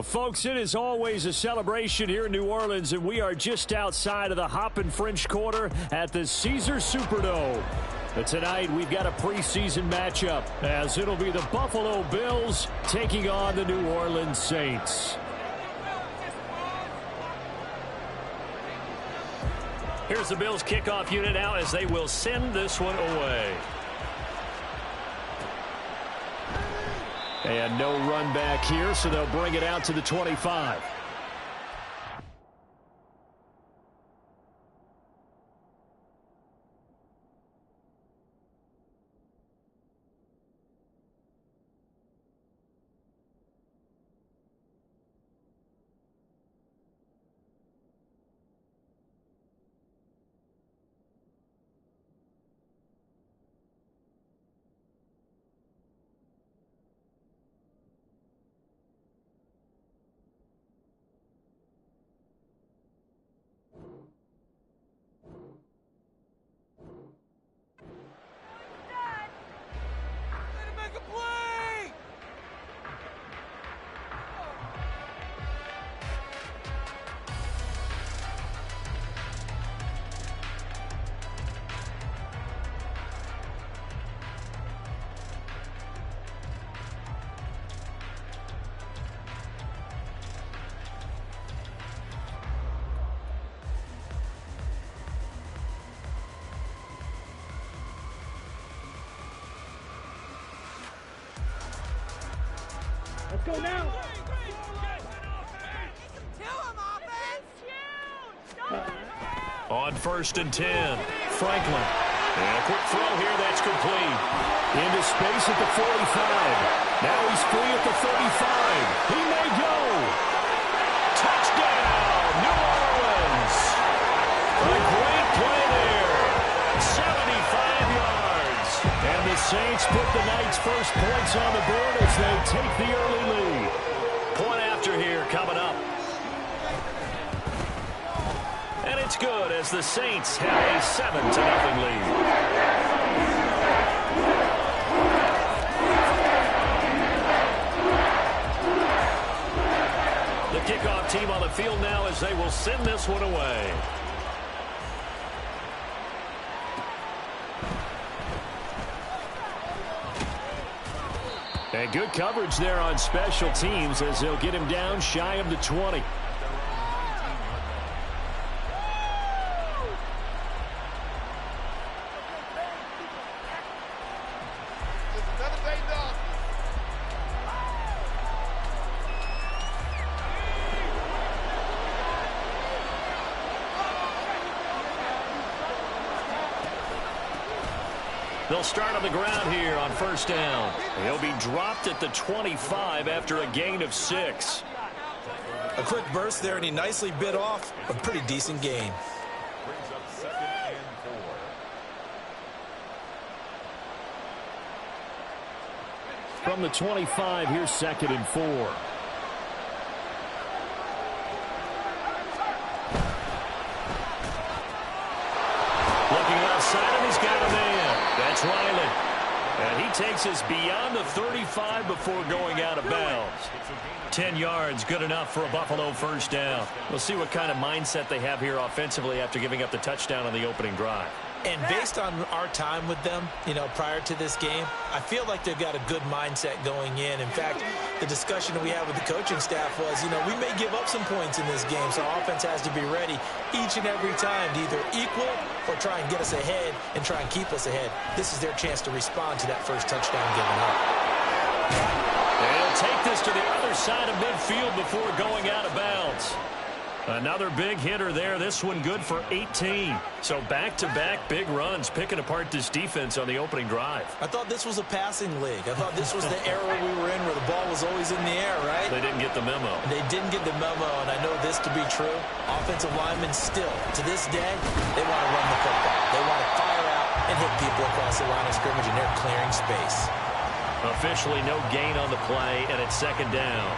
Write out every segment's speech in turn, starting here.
Well, folks, it is always a celebration here in New Orleans, and we are just outside of the Hoppin' French Quarter at the Caesars Superdome. But tonight, we've got a preseason matchup, as it'll be the Buffalo Bills taking on the New Orleans Saints. Here's the Bills kickoff unit now as they will send this one away. And no run back here, so they'll bring it out to the 25. Let's go now. On 1st and 10, Franklin. And a quick throw here, that's complete. Into space at the 45. Now he's free at the 35. He may go. Touchdown, New Orleans. A great play there. 75 yards. And the Saints put the night's first points on the board as they take the early lead. Point after here coming up. And it's good as the Saints have a 7-0 lead. The kickoff team on the field now as they will send this one away. And good coverage there on special teams as they'll get him down shy of the 20. They'll start on the ground here on 1st down. He'll be dropped at the 25 after a gain of 6. A quick burst there, and he nicely bit off a pretty decent gain. Brings up 2nd and 4. From the 25, here's 2nd and 4. Looking outside, and he's got a man. That's Riley. And he takes us beyond the 35 before going out of bounds. 10 yards, good enough for a Buffalo 1st down. We'll see what kind of mindset they have here offensively after giving up the touchdown on the opening drive. And based on our time with them, prior to this game, I feel like they've got a good mindset going in. In fact, the discussion that we had with the coaching staff was, we may give up some points in this game, so our offense has to be ready each and every time to either equal or try and get us ahead and try and keep us ahead. This is their chance to respond to that first touchdown given up. And he'll take this to the other side of midfield before going out of bounds. Another big hitter there. This one good for 18. So back-to-back big runs, picking apart this defense on the opening drive. I thought this was a passing league. I thought this was the era we were in where the ball was always in the air, right? They didn't get the memo. They didn't get the memo, and I know this to be true. Offensive linemen still, to this day, they want to run the football. They want to fire out and hit people across the line of scrimmage, and they're clearing space. Officially no gain on the play, and it's 2nd down.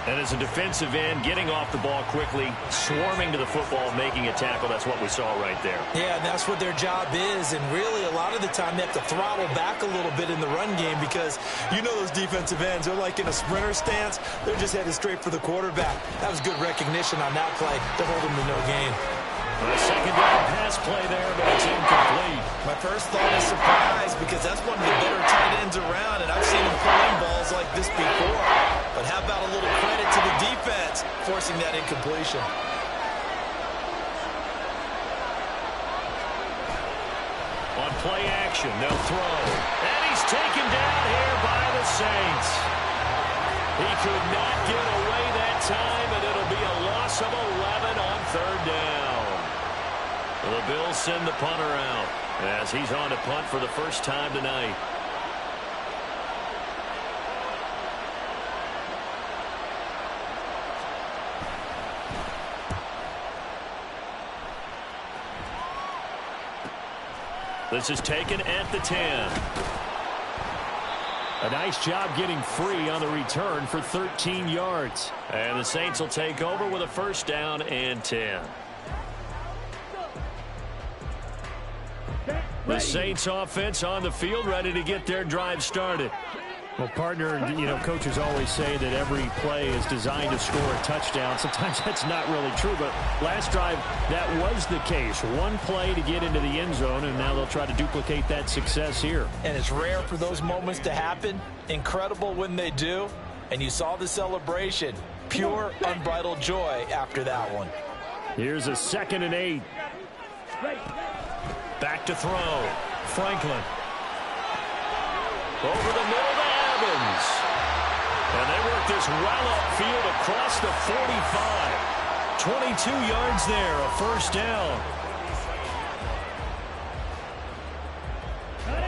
And as a defensive end, getting off the ball quickly, swarming to the football, making a tackle, that's what we saw right there. Yeah, and that's what their job is. And really, a lot of the time, they have to throttle back a little bit in the run game because you know those defensive ends, they're like in a sprinter stance. They're just headed straight for the quarterback. That was good recognition on that play to hold them to no gain. A second down pass play there, but it's incomplete. My first thought is surprise because that's one of the better tight ends around, and I've seen him pull in balls like this before. But how about a little credit to the defense forcing that incompletion? On play action, they'll throw. And he's taken down here by the Saints. He could not get away that time, and it'll be a loss of 11 on third down. The Bills send the punter out as he's on to punt for the first time tonight. This is taken at the 10. A nice job getting free on the return for 13 yards. And the Saints will take over with a first down and 10. The Saints offense on the field, ready to get their drive started. Well, partner, coaches always say that every play is designed to score a touchdown. Sometimes that's not really true, but last drive, that was the case. One play to get into the end zone, and now they'll try to duplicate that success here. And it's rare for those moments to happen. Incredible when they do. And you saw the celebration. Pure, unbridled joy after that one. Here's a 2nd and 8. Back to throw. Franklin. Over the middle to Evans. And they work this well upfield across the 45. 22 yards there, a first down.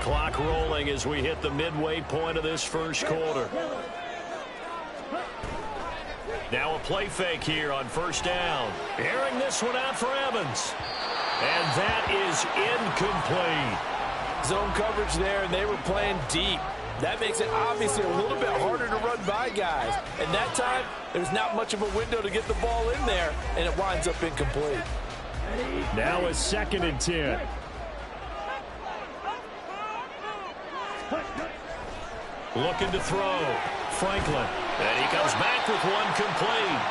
Clock rolling as we hit the midway point of this first quarter. Now a play fake here on first down. Airing this one out for Evans. And that is incomplete. Zone coverage there, and they were playing deep. That makes it obviously a little bit harder to run by guys. And that time, there's not much of a window to get the ball in there, and it winds up incomplete. Now a 2nd and 10. Looking to throw. Franklin. And he comes back with one complete.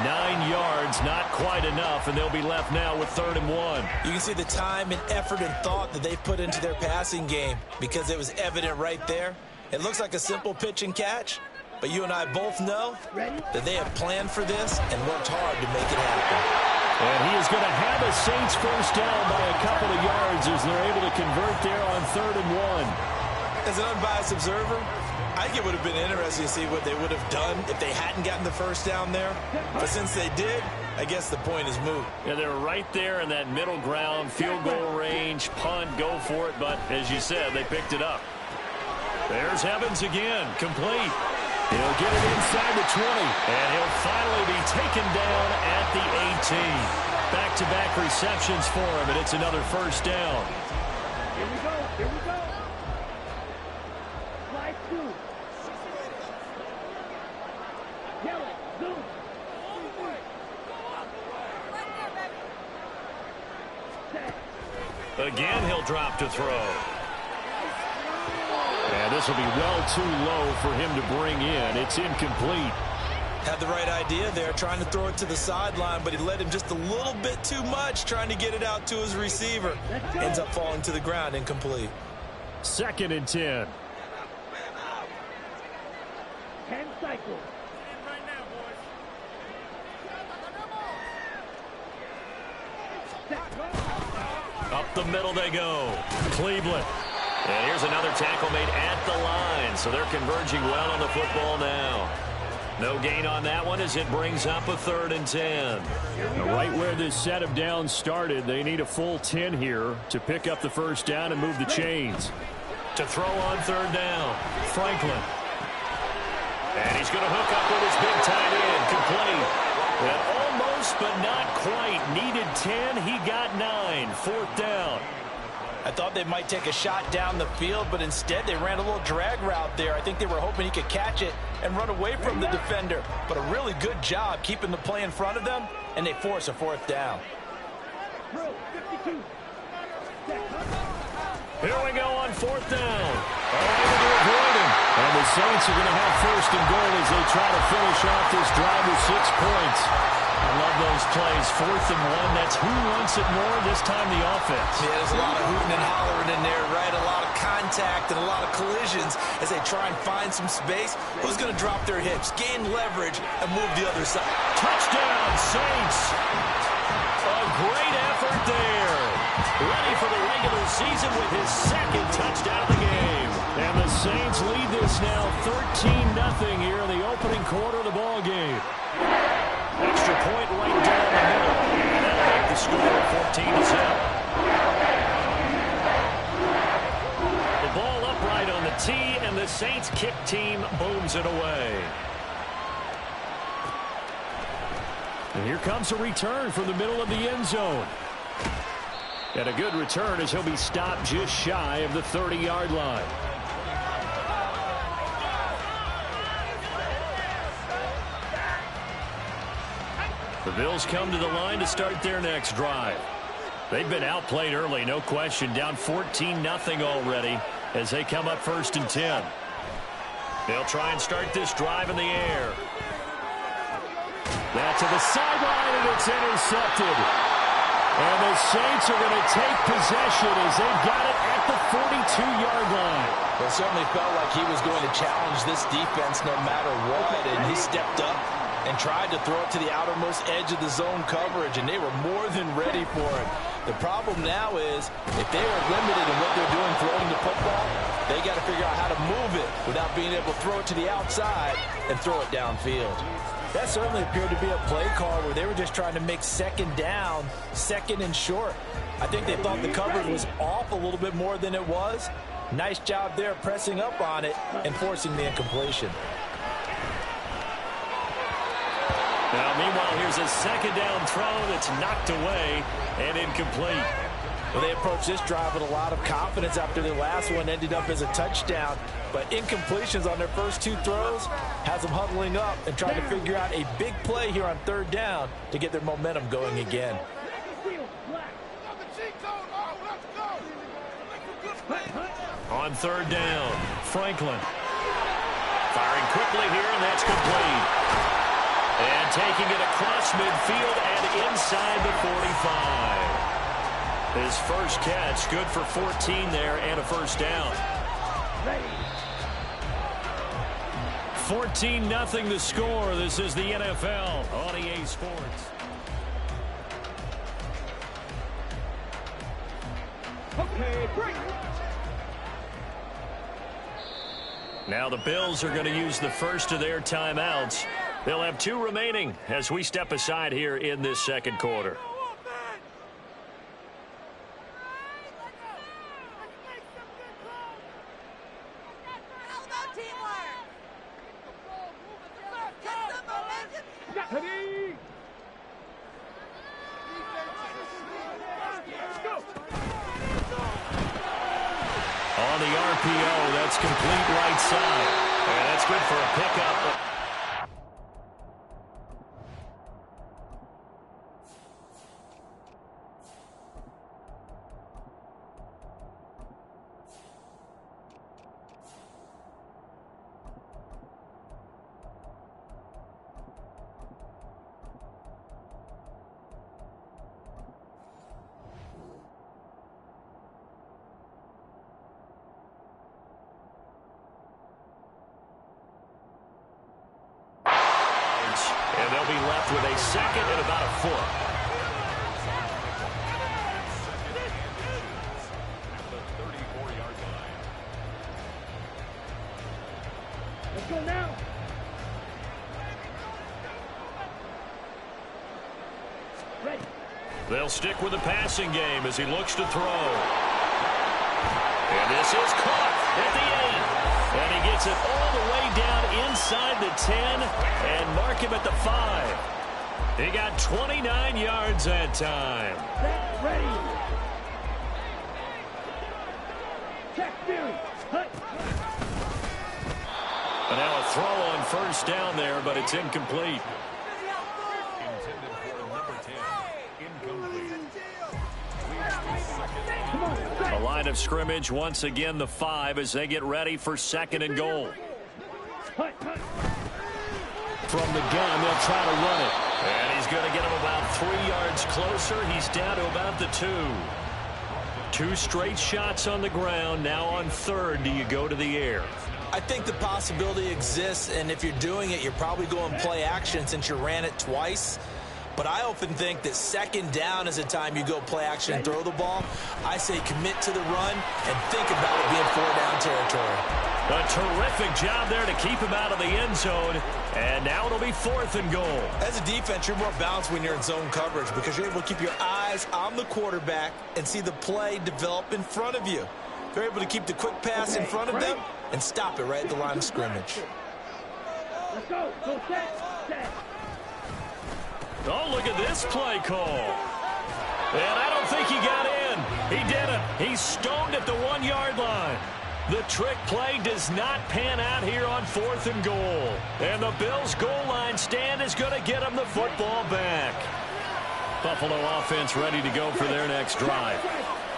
9 yards, not quite enough, and they'll be left now with 3rd and 1. You can see the time and effort and thought that they put into their passing game because it was evident right there. It looks like a simple pitch and catch, but you and I both know that they have planned for this and worked hard to make it happen. And he is going to have a Saints first down by a couple of yards as they're able to convert there on 3rd and 1. As an unbiased observer, I think it would have been interesting to see what they would have done if they hadn't gotten the first down there. But since they did, I guess the point is moot. Yeah, they were right there in that middle ground, field goal range, punt, go for it. But as you said, they picked it up. There's Evans again, complete. He'll get it inside the 20, and he'll finally be taken down at the 18. Back-to-back receptions for him, and it's another first down. Here we go, here we go. Slide 2. Yellow, zoom. Again, he'll drop to throw. And this will be well too low for him to bring in. It's incomplete. Had the right idea there, trying to throw it to the sideline, but he led him just a little bit too much, trying to get it out to his receiver. Ends up falling to the ground, incomplete. 2nd and 10. 10 cycles. Up the middle they go. Cleveland. And here's another tackle made at the line. So they're converging well on the football now. No gain on that one as it brings up a 3rd and 10. Right where this set of downs started, they need a full 10 here to pick up the first down and move the chains. To throw on 3rd down, Franklin. And he's going to hook up with his big tight end, complete. And almost, but not quite. Needed 10, he got 9. 4th down. I thought they might take a shot down the field, but instead they ran a little drag route there. I think they were hoping he could catch it and run away from the defender. But a really good job keeping the play in front of them, and they force a fourth down. Here we go on fourth down. Able to avoid him. And the Saints are going to have first and goal as they try to finish off this drive with 6 points. I love those plays. 4th and 1. That's who wants it more, this time the offense. Yeah, there's a lot of hooting and hollering in there, right? A lot of contact and a lot of collisions as they try and find some space. Who's going to drop their hips, gain leverage, and move the other side? Touchdown, Saints. A great effort there. Ready for the regular season with his 2nd touchdown of the game. And the Saints lead this now 13-0 here in the opening quarter of the ball game. Extra point right down the middle. And that'll make the score 14-0. The ball upright on the tee, and the Saints kick team booms it away. And here comes a return from the middle of the end zone. And a good return as he'll be stopped just shy of the 30-yard line. The Bills come to the line to start their next drive. They've been outplayed early, no question. Down 14-0 already as they come up 1st and 10. They'll try and start this drive in the air. That to the sideline, and it's intercepted. And the Saints are going to take possession as they've got it at the 42-yard line. Well, it certainly felt like he was going to challenge this defense no matter what, and he stepped up and tried to throw it to the outermost edge of the zone coverage, and they were more than ready for it. The problem now is if they are limited in what they're doing throwing the football, they got to figure out how to move it without being able to throw it to the outside and throw it downfield. That certainly appeared to be a play call where they were just trying to make 2nd down, 2nd and short. I think they thought the coverage was off a little bit more than it was. Nice job there pressing up on it and forcing the incompletion. Now, meanwhile, here's a 2nd down throw that's knocked away and incomplete. Well, they approached this drive with a lot of confidence after their last one ended up as a touchdown. But incompletions on their first 2 throws has them huddling up and trying to figure out a big play here on 3rd down to get their momentum going again. On 3rd down, Franklin. Firing quickly here, and that's complete. And taking it across midfield and inside the 45. His first catch, good for 14 there and a 1st down. 14-0 the score. This is the NFL on EA Sports. Okay, break. Now the Bills are going to use the first of their timeouts. They'll have 2 remaining as we step aside here in this 2nd quarter. On the RPO, that's complete right side. And that's good for a pickup. And they'll be left with a 2nd and about a 4. Let's go now. Ready. They'll stick with the passing game as he looks to throw. And this is caught at the 8. And he gets it all the way down inside the 10 and mark him at the 5. He got 29 yards that time. Set, ready. And now a throw on first down there, but it's incomplete. Intended for number 10. Incomplete. A line of scrimmage once again, the 5 as they get ready for 2nd and goal. From the gun, they'll try to run it. And he's going to get him about 3 yards closer. He's down to about the 2. 2 straight shots on the ground. Now on 3rd, do you go to the air? I think the possibility exists, and if you're doing it, you're probably going play action since you ran it twice. But I often think that 2nd down is a time you go play action and throw the ball. I say commit to the run and think about it being 4-down territory. A terrific job there to keep him out of the end zone. And now it'll be 4th and goal. As a defense, you're more balanced when you're in zone coverage because you're able to keep your eyes on the quarterback and see the play develop in front of you. You're able to keep the quick pass in front of them and stop it right at the line of scrimmage. Let's go. Go set. Oh, look at this play call. And I don't think he got in. He didn't. He's stoned at the 1-yard line. The trick play does not pan out here on 4th and goal. And the Bills' goal line stand is going to get them the football back. Buffalo offense ready to go for their next drive.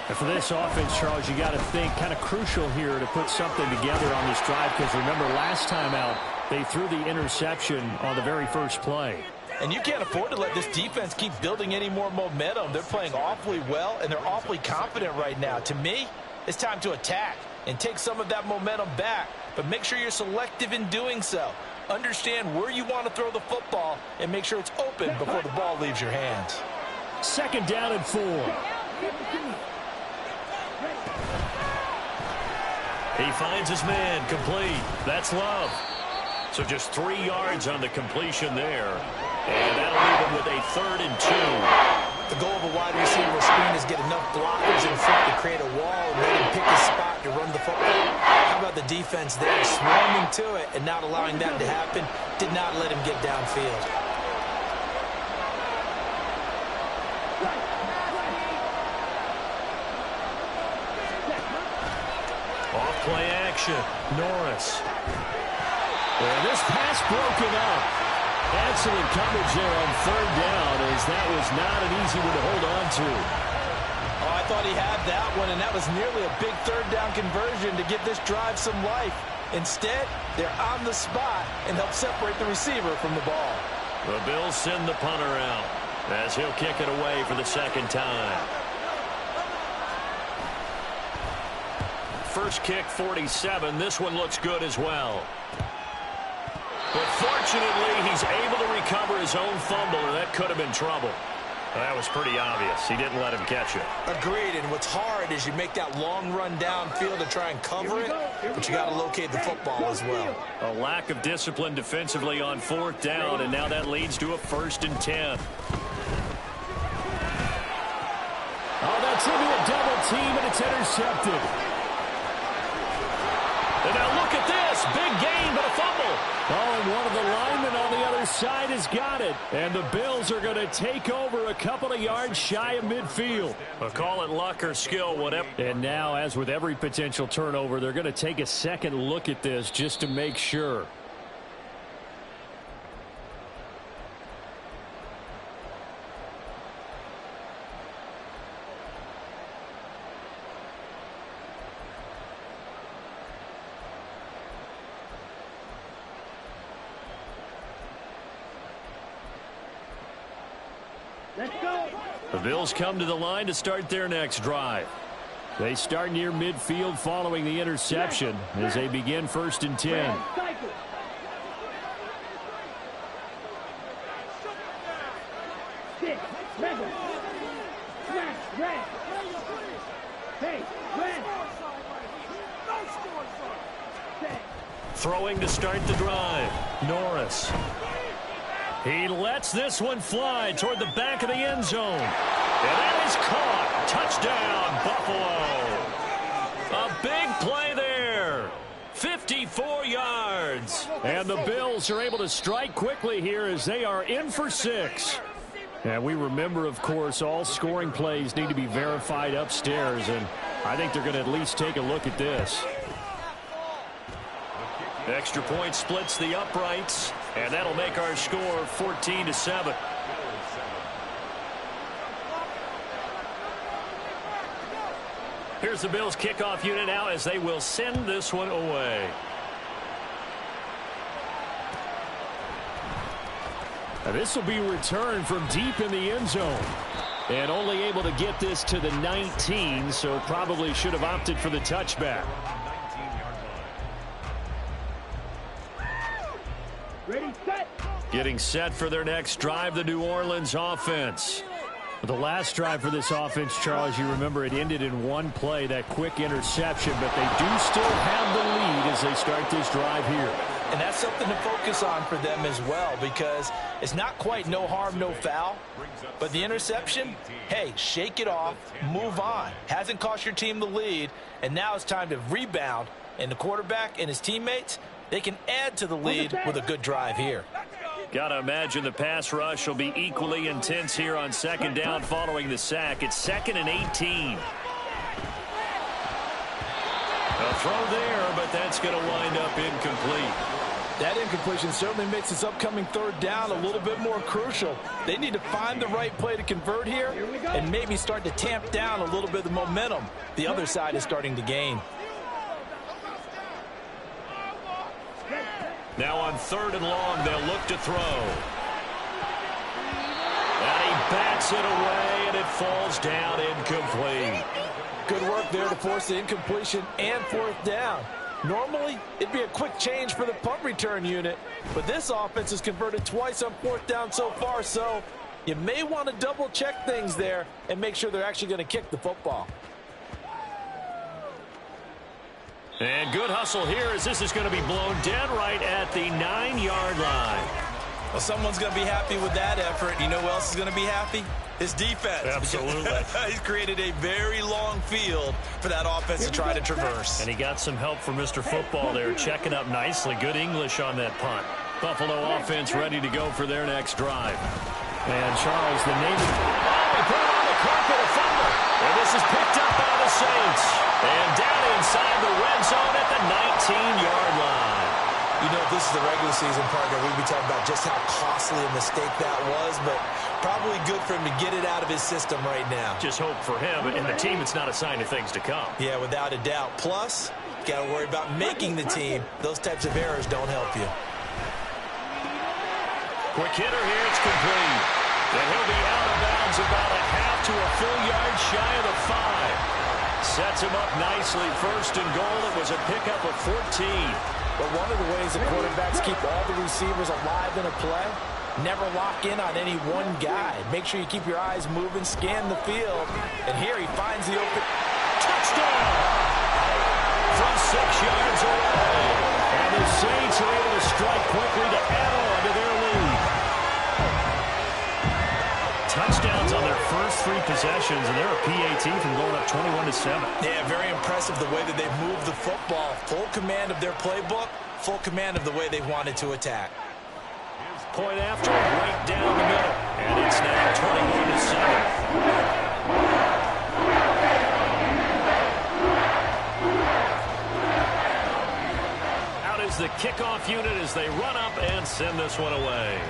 And for this offense, Charles, you got to think kind of crucial here to put something together on this drive because remember last time out they threw the interception on the very first play. And you can't afford to let this defense keep building any more momentum. They're playing awfully well, and they're awfully confident right now. To me, it's time to attack and take some of that momentum back, but make sure you're selective in doing so. Understand where you want to throw the football and make sure it's open before the ball leaves your hands. 2nd down and 4. He finds his man complete. That's Love. So just 3 yards on the completion there. And that'll leave him with a 3rd and 2. The goal of a wide receiver screen is get enough blockers in front to create a wall and let him pick his spot to run the football. How about the defense there swarming to it and not allowing that to happen? Did not let him get downfield. Off play action. Norris. And this pass broken up. Excellent coverage there on 3rd down as that was not an easy one to hold on to. Oh, I thought he had that one, and that was nearly a big 3rd down conversion to give this drive some life. Instead, they're on the spot and help separate the receiver from the ball. The Bills send the punter out as he'll kick it away for the 2nd time. First kick, 47. This one looks good as well. But fortunately, he's able to recover his own fumble, and that could have been trouble. That was pretty obvious. He didn't let him catch it. Agreed, and what's hard is you make that long run downfield to try and cover it, but you got to locate the football as well. A lack of discipline defensively on 4th down, and now that leads to a 1st and 10. Oh, that's into a double team, and it's intercepted. And now look at this. Big gain, but a fumble. Oh, and one of the linemen on the other side has got it. And the Bills are going to take over a couple of yards shy of midfield. I'll call it luck or skill, whatever. And now, as with every potential turnover, they're going to take a second look at this just to make sure. Let's go. The Bills come to the line to start their next drive. They start near midfield following the interception as they begin 1st and 10. Cycle. Six. Rebel. Smash. Red. Hey. Red. Set. Throwing to start the drive. Norris. He lets this one fly toward the back of the end zone. And that is caught. Touchdown, Buffalo. A big play there. 54 yards. And the Bills are able to strike quickly here as they are in for 6. And we remember, of course, all scoring plays need to be verified upstairs, and I think they're going to at least take a look at this. Extra point splits the uprights, and that'll make our score 14-7. Here's the Bills kickoff unit now as they will send this one away. Now this will be returned from deep in the end zone. And only able to get this to the 19, so probably should have opted for the touchback. Ready, set. Getting set for their next drive, the New Orleans offense. The last drive for this offense, Charles, you remember it ended in one play, that quick interception, but they do still have the lead as they start this drive here. And that's something to focus on for them as well, because it's not quite no harm, no foul. But the interception, hey, shake it off, move on. Hasn't cost your team the lead, and now it's time to rebound. And the quarterback and his teammates, they can add to the lead with a good drive here. Got to imagine the pass rush will be equally intense here on second down following the sack. It's 2nd and 18. A throw there, but that's going to wind up incomplete. That incompletion certainly makes this upcoming third down a little bit more crucial. They need to find the right play to convert here and maybe start to tamp down a little bit of the momentum the other side is starting to gain. Now on 3rd and long, they'll look to throw. And he bats it away, and it falls down incomplete. Good work there to force the incompletion and 4th down. Normally, it'd be a quick change for the punt return unit, but this offense has converted twice on 4th down so far, so you may want to double-check things there and make sure they're actually going to kick the football. And good hustle here as this is going to be blown dead right at the 9-yard line. Well, someone's going to be happy with that effort. You know who else is going to be happy? His defense. Absolutely. He's created a very long field for that offense to try to traverse. And he got some help from Mr. Football there, checking up nicely. Good English on that punt. Buffalo offense ready to go for their next drive. And Charles, the name of... They put it on the carpet, a fumble. And this is picked up by the Saints. And down inside the red zone at the 19-yard line. You know, if this is the regular season, partner, we'd be talking about just how costly a mistake that was, but probably good for him to get it out of his system right now. Just hope for him and the team it's not a sign of things to come. Yeah, without a doubt. Plus, got to worry about making the team. Those types of errors don't help you. Quick hitter here, it's complete. And he'll be out of bounds about a half to a full yard shy of the 5. Sets him up nicely. 1st and goal. It was a pickup of 14. But one of the ways that quarterbacks keep all the receivers alive in a play, never lock in on any one guy. Make sure you keep your eyes moving, scan the field. And here he finds the open touchdown from 6 yards away. And the Saints are able to strike quickly to add on to their lead. Touchdowns on their first 3 possessions, and they're a PAT from going up 21-7. Yeah, very impressive the way that they've moved the football. Full command of their playbook, full command of the way they've wanted to attack. Point after, right down the middle, and it's now 21-7. Out is the kickoff unit as they run up and send this one away.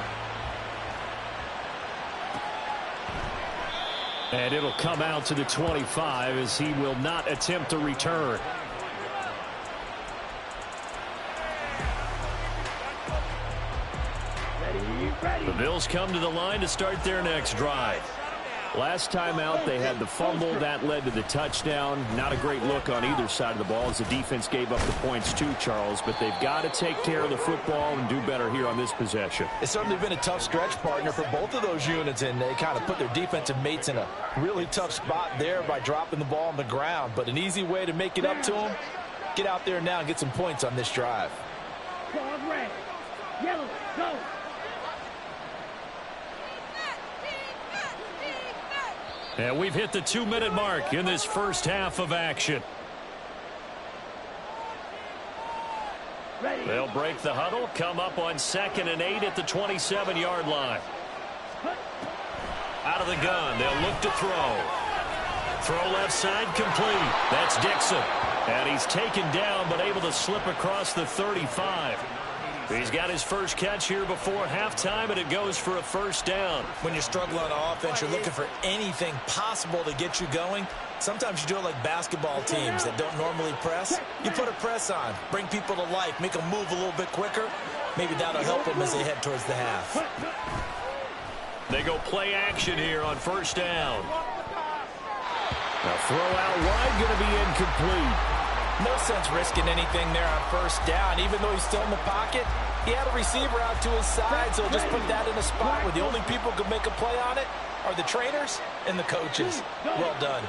And it'll come out to the 25 as he will not attempt to return. The Bills come to the line to start their next drive. Last time out, they had the fumble. That led to the touchdown. Not a great look on either side of the ball as the defense gave up the points too, Charles. But they've got to take care of the football and do better here on this possession. It's certainly been a tough stretch, partner, for both of those units, and they kind of put their defensive mates in a really tough spot there by dropping the ball on the ground. But an easy way to make it up to them, get out there now and get some points on this drive. Pause, red. Yellow, go. And we've hit the 2-minute mark in this first half of action. Ready. They'll break the huddle, come up on 2nd and 8 at the 27-yard line. Out of the gun, they'll look to throw. Throw left side complete. That's Dixon. And he's taken down but able to slip across the 35. He's got his first catch here before halftime, and it goes for a first down. When you struggle on offense, you're looking for anything possible to get you going. Sometimes you do it like basketball teams that don't normally press. You put a press on, bring people to life, make them move a little bit quicker. Maybe that'll help them as they head towards the half. They go play action here on first down. Now throw out wide, going to be incomplete. No sense risking anything there on first down. Even though he's still in the pocket, he had a receiver out to his side, so just put that in a spot where the only people who can make a play on it are the trainers and the coaches. Well done.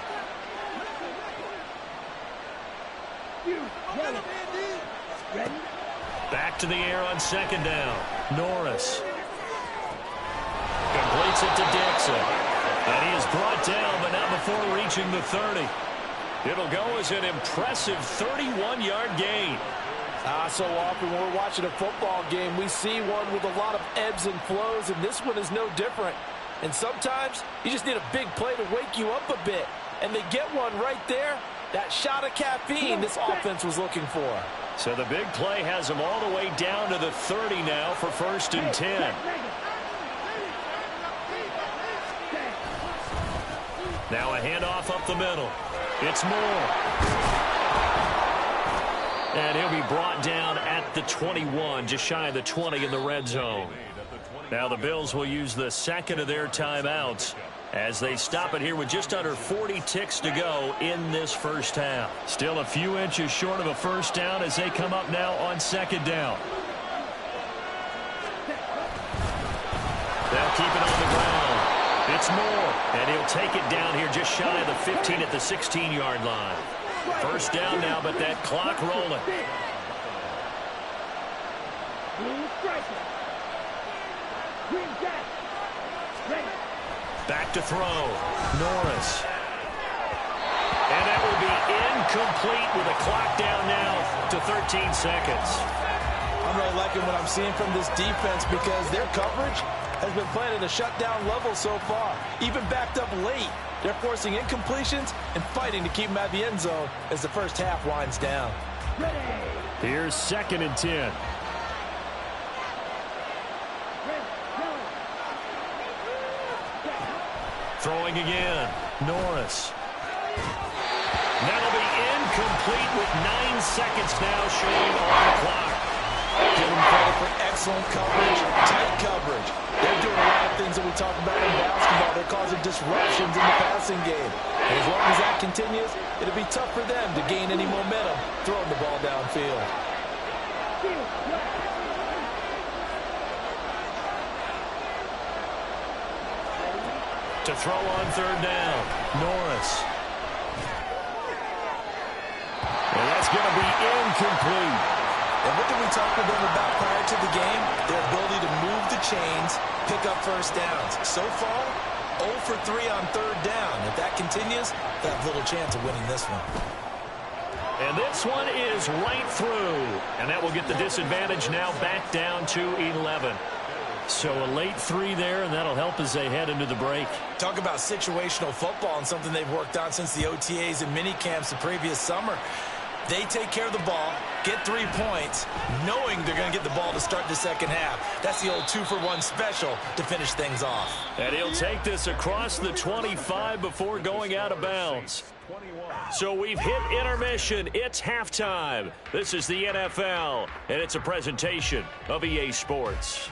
Back to the air on second down. Norris completes it to Dixon. And he is brought down, but not before reaching the 30. It'll go as an impressive 31-yard gain. So often when we're watching a football game, we see one with a lot of ebbs and flows, and this one is no different. And sometimes you just need a big play to wake you up a bit. And they get one right there. That shot of caffeine this offense was looking for. So the big play has them all the way down to the 30 now for first and 10. Now a handoff up the middle. It's Moore. And he'll be brought down at the 21, just shy of the 20 in the red zone. Now the Bills will use the second of their timeouts as they stop it here with just under 40 ticks to go in this first half. Still a few inches short of a first down as they come up now on second down. They'll keep it on the ground. It's Moore, and he'll take it down here just shy of the 15 at the 16-yard line. First down now, but that clock rolling. Back to throw. Norris. And that will be incomplete with a clock down now to 13 seconds. I'm really liking what I'm seeing from this defense because their coverage has been playing at a shutdown level so far. Even backed up late, they're forcing incompletions and fighting to keep them at the end zone as the first half winds down. Here's second and 10. Throwing again. Norris. That'll be incomplete with 9 seconds now showing on the clock. Give them credit for excellent coverage, tight coverage. They're doing a lot of things that we talk about in basketball. They're causing disruptions in the passing game. And as long as that continues, it'll be tough for them to gain any momentum throwing the ball downfield. To throw on third down. Norris. And that's going to be incomplete. And what did we talk with them about prior to the game? Their ability to move the chains, pick up first downs. So far, 0 for 3 on third down. If that continues, they have little chance of winning this one. And this one is right through. And that will get the disadvantage now back down to 11. So a late 3 there, and that'll help as they head into the break. Talk about situational football and something they've worked on since the OTAs and mini camps the previous summer. They take care of the ball, get 3 points, knowing they're going to get the ball to start the second half. That's the old 2-for-1 special to finish things off. And he'll take this across the 25 before going out of bounds. So we've hit intermission. It's halftime. This is the NFL, and it's a presentation of EA Sports.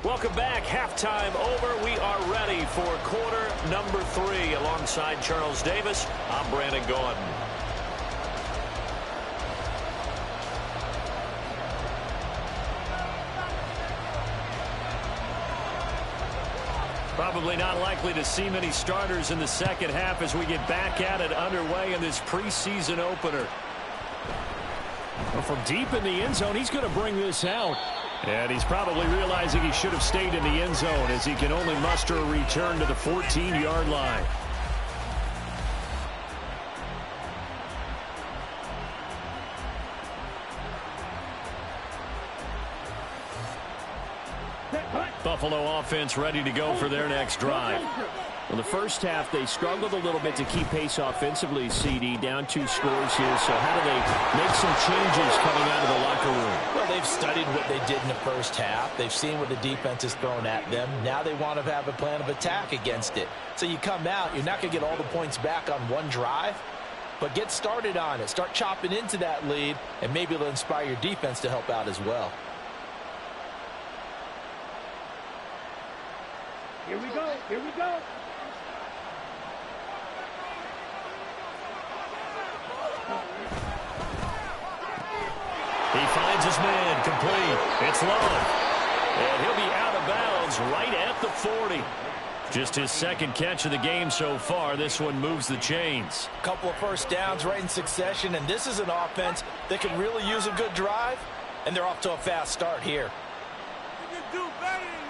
Welcome back. Halftime over. We are ready for quarter number 3. Alongside Charles Davis, I'm Brandon Gordon. Probably not likely to see many starters in the second half as we get back at it underway in this preseason opener. Well, from deep in the end zone, he's going to bring this out. And he's probably realizing he should have stayed in the end zone as he can only muster a return to the 14-yard line. Buffalo offense ready to go for their next drive. Well, the first half, they struggled a little bit to keep pace offensively, CD, down 2 scores here. So how do they make some changes coming out of the locker room? Well, they've studied what they did in the first half. They've seen what the defense has thrown at them. Now they want to have a plan of attack against it. So you come out, you're not going to get all the points back on one drive, but get started on it. Start chopping into that lead, and maybe it'll inspire your defense to help out as well. Here we go. Here we go. He finds his man, complete. It's Love. And he'll be out of bounds right at the 40. Just his second catch of the game so far. This one moves the chains. A couple of first downs right in succession, and this is an offense that can really use a good drive, and they're off to a fast start here. You can do better than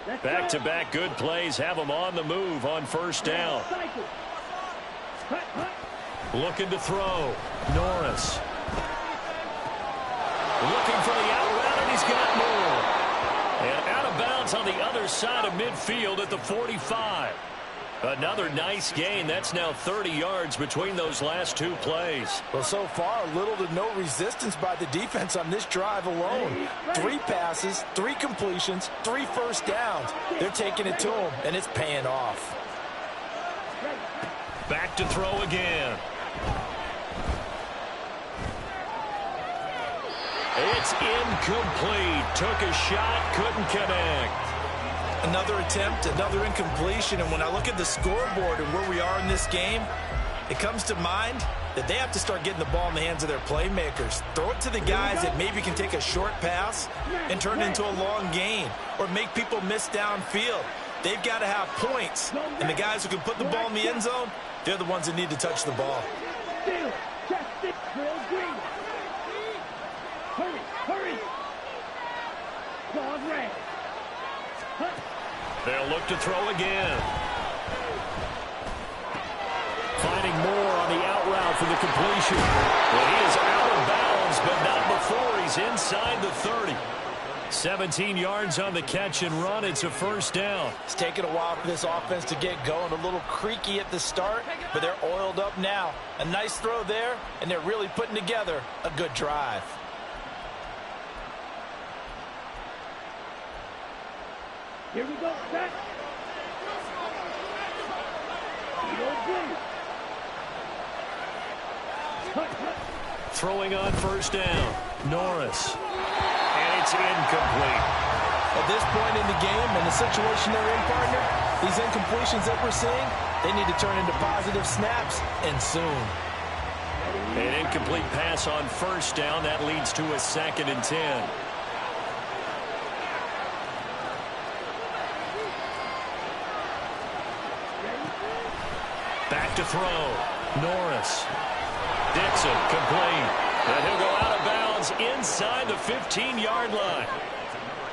that. Back-to-back good plays have him on the move on first down. Looking to throw. Norris. Looking for the out route, and he's got more. And out of bounds on the other side of midfield at the 45. Another nice gain. That's now 30 yards between those last 2 plays. Well, so far, little to no resistance by the defense on this drive alone. 3 passes, 3 completions, 3 first downs. They're taking it to him, and it's paying off. Back to throw again. It's incomplete. Took a shot, couldn't connect. Another attempt, another incompletion, and when I look at the scoreboard and where we are in this game, it comes to mind that they have to start getting the ball in the hands of their playmakers. Throw it to the guys that maybe can take a short pass and turn it into a long gain or make people miss downfield. They've got to have points, and the guys who can put the ball in the end zone, they're the ones that need to touch the ball. Hurry, hurry. Claws red. They'll look to throw again. Finding more on the out route for the completion. Well, he is out of bounds, but not before he's inside the 30. 17 yards on the catch and run. It's a first down. It's taken a while for this offense to get going. A little creaky at the start, but they're oiled up now. A nice throw there, and they're really putting together a good drive. Here we go, set. Throwing on first down. Norris. And it's incomplete. At this point in the game and the situation they're in, partner, these incompletions that we're seeing, they need to turn into positive snaps, and soon. An incomplete pass on first down. That leads to a 2nd and 10. Back to throw. Norris. Dixon, complete. And he'll go out of bounds inside the 15-yard line.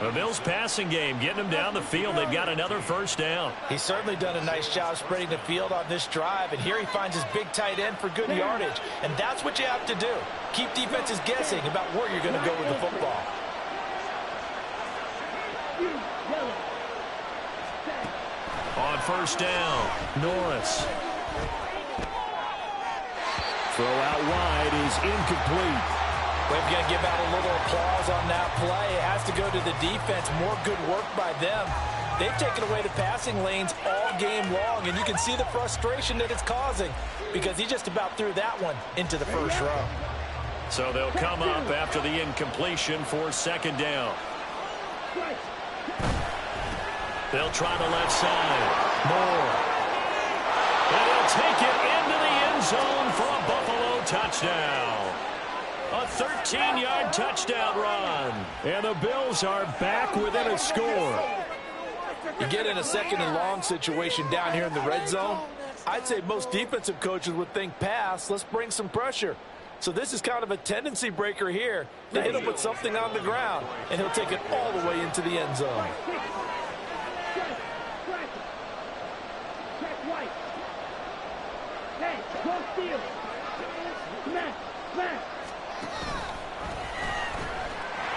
The Bills passing game, getting them down the field. They've got another first down. He's certainly done a nice job spreading the field on this drive, and here he finds his big tight end for good yardage. And that's what you have to do. Keep defenses guessing about where you're going to go with the football. On first down, Norris. Throw out wide is incomplete. We're going to give out a little applause on that play. It has to go to the defense. More good work by them. They've taken away the passing lanes all game long, and you can see the frustration that it's causing because he just about threw that one into the first row. So they'll come up after the incompletion for 2nd down. They'll try the left side. Moore. And they'll take it into the end zone for a Buffalo touchdown. A 13-yard touchdown run. And the Bills are back within a score. You get in a 2nd and long situation down here in the red zone, I'd say most defensive coaches would think pass. Let's bring some pressure. So this is kind of a tendency breaker here to hit him with something on the ground, and he'll take it all the way into the end zone.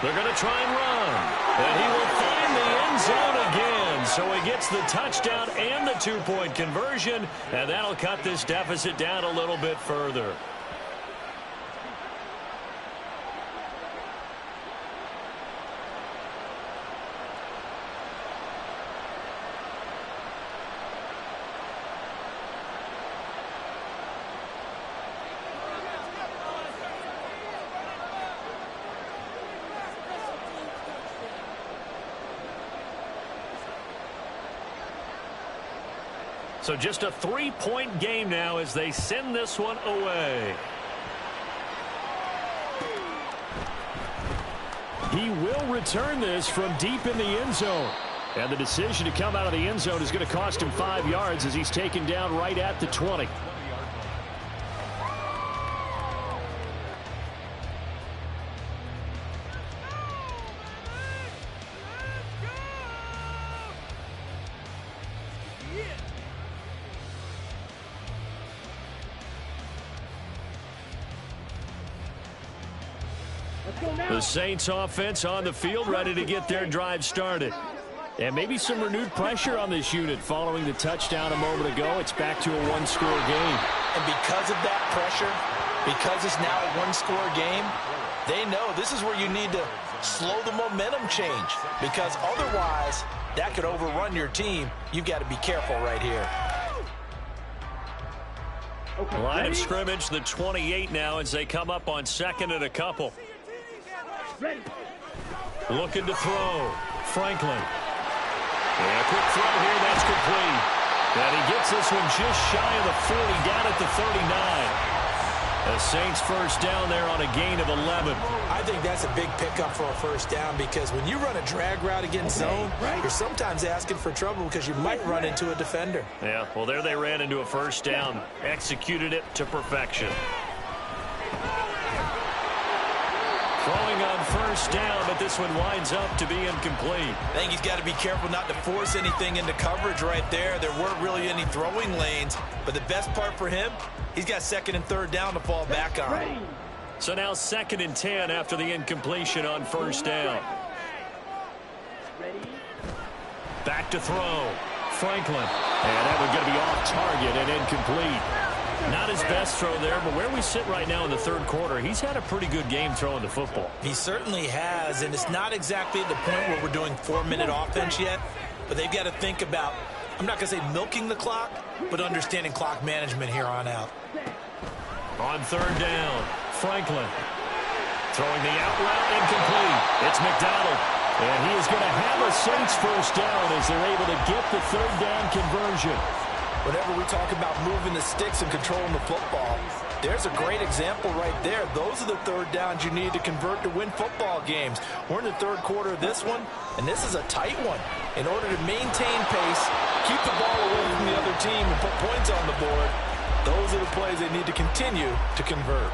They're going to try and run. And he will find the end zone again. So he gets the touchdown and the 2-point conversion. And that'll cut this deficit down a little bit further. So just a 3-point game now as they send this one away. He will return this from deep in the end zone. And the decision to come out of the end zone is going to cost him 5 yards as he's taken down right at the 20. The Saints offense on the field, ready to get their drive started. And maybe some renewed pressure on this unit following the touchdown a moment ago. It's back to a one-score game. And because of that pressure, because it's now a one-score game, they know this is where you need to slow the momentum change. Because otherwise, that could overrun your team. You've got to be careful right here. Line of scrimmage, the 28 now as they come up on 2nd and a couple. Looking to throw. Franklin. And a quick throw here, that's complete. And he gets this one just shy of the 40, down at the 39. The Saints first down there on a gain of 11. I think that's a big pickup for a first down because when you run a drag route against zone, you're sometimes asking for trouble because you might run into a defender. Yeah, well, there they ran into a first down. Executed it to perfection. Throwing on first down, but this one winds up to be incomplete. I think he's got to be careful not to force anything into coverage right there. There weren't really any throwing lanes, but the best part for him, he's got 2nd and 3rd down to fall back on. So now 2nd and 10 after the incompletion on first down. Back to throw. Franklin. And that one going to be off target and incomplete. Not his best throw there, but where we sit right now in the 3rd quarter, he's had a pretty good game throwing the football. He certainly has, and it's not exactly at the point where we're doing 4-minute offense yet, but they've got to think about, I'm not going to say milking the clock, but understanding clock management here on out. On 3rd down, Franklin. Throwing the out route, incomplete. It's McDonald. And he is going to have a Saints first down as they're able to get the 3rd down conversion. Whenever we talk about moving the sticks and controlling the football, there's a great example right there. Those are the 3rd downs you need to convert to win football games. We're in the 3rd quarter of this one, and this is a tight one. In order to maintain pace, keep the ball away from the other team, and put points on the board, those are the plays they need to continue to convert.